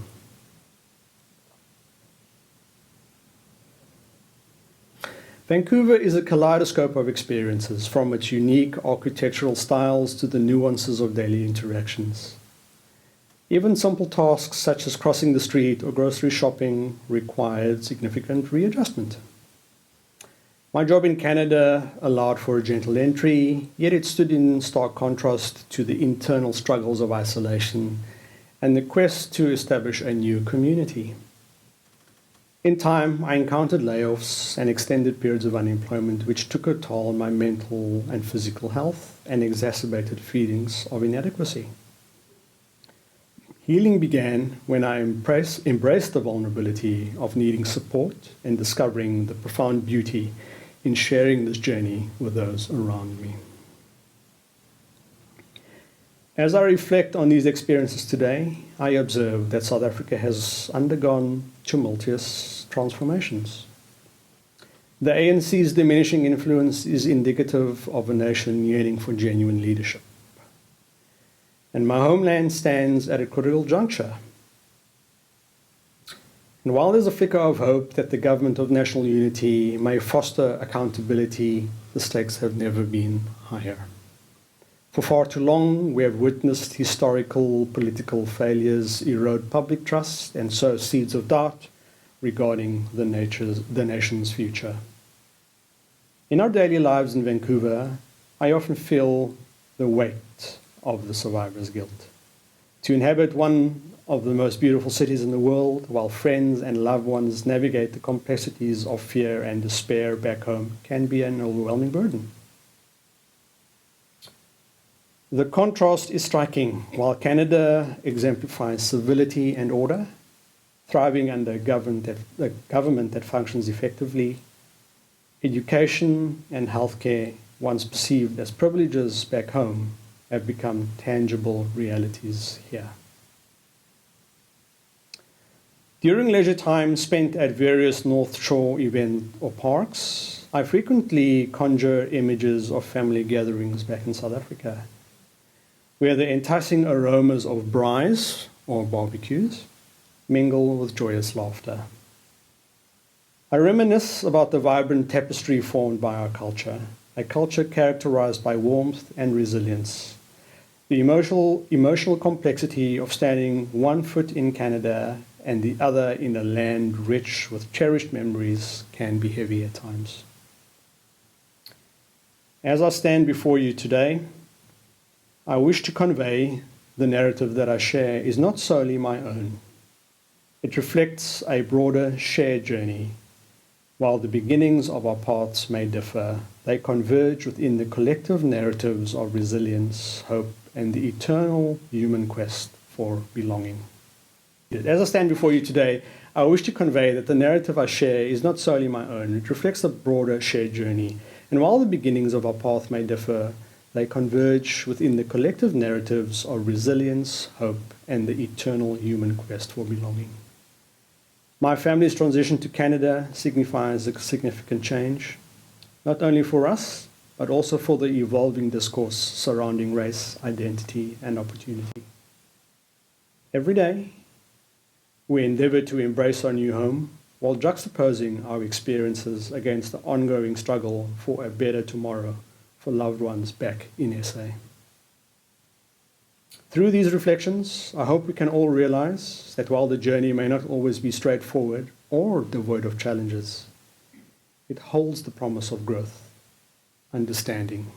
Vancouver is a kaleidoscope of experiences, from its unique architectural styles to the nuances of daily interactions. Even simple tasks such as crossing the street or grocery shopping required significant readjustment. My job in Canada allowed for a gentle entry, yet it stood in stark contrast to the internal struggles of isolation and the quest to establish a new community. In time, I encountered layoffs and extended periods of unemployment, which took a toll on my mental and physical health and exacerbated feelings of inadequacy. Healing began when I embraced the vulnerability of needing support and discovering the profound beauty in sharing this journey with those around me. As I reflect on these experiences today, I observe that South Africa has undergone tumultuous transformations. The ANC's diminishing influence is indicative of a nation yearning for genuine leadership. And my homeland stands at a critical juncture. And while there's a flicker of hope that the government of national unity may foster accountability, the stakes have never been higher. For far too long, we have witnessed historical political failures erode public trust and sow seeds of doubt regarding the nation's future. In our daily lives in Vancouver, I often feel the weight of the survivor's guilt. To inhabit one of the most beautiful cities in the world, while friends and loved ones navigate the complexities of fear and despair back home, can be an overwhelming burden. The contrast is striking. While Canada exemplifies civility and order, thriving under a government that functions effectively, education and healthcare, once perceived as privileges back home, have become tangible realities here. During leisure time spent at various North Shore events or parks, I frequently conjure images of family gatherings back in South Africa, where the enticing aromas of braais, or barbecues, mingle with joyous laughter. I reminisce about the vibrant tapestry formed by our culture, a culture characterized by warmth and resilience. The emotional complexity of standing one foot in Canada and the other in a land rich with cherished memories can be heavy at times. As I stand before you today, I wish to convey the narrative that I share is not solely my own. It reflects a broader shared journey. While the beginnings of our paths may differ, they converge within the collective narratives of resilience, hope, and the eternal human quest for belonging. As I stand before you today, I wish to convey that the narrative I share is not solely my own. It reflects a broader shared journey. And while the beginnings of our path may differ, they converge within the collective narratives of resilience, hope, and the eternal human quest for belonging. My family's transition to Canada signifies a significant change, not only for us, but also for the evolving discourse surrounding race, identity, and opportunity. Every day, we endeavor to embrace our new home while juxtaposing our experiences against the ongoing struggle for a better tomorrow for loved ones back in SA. Through these reflections, I hope we can all realize that while the journey may not always be straightforward or devoid of challenges, it holds the promise of growth, understanding,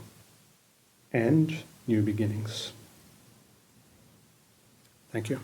and new beginnings. Thank you.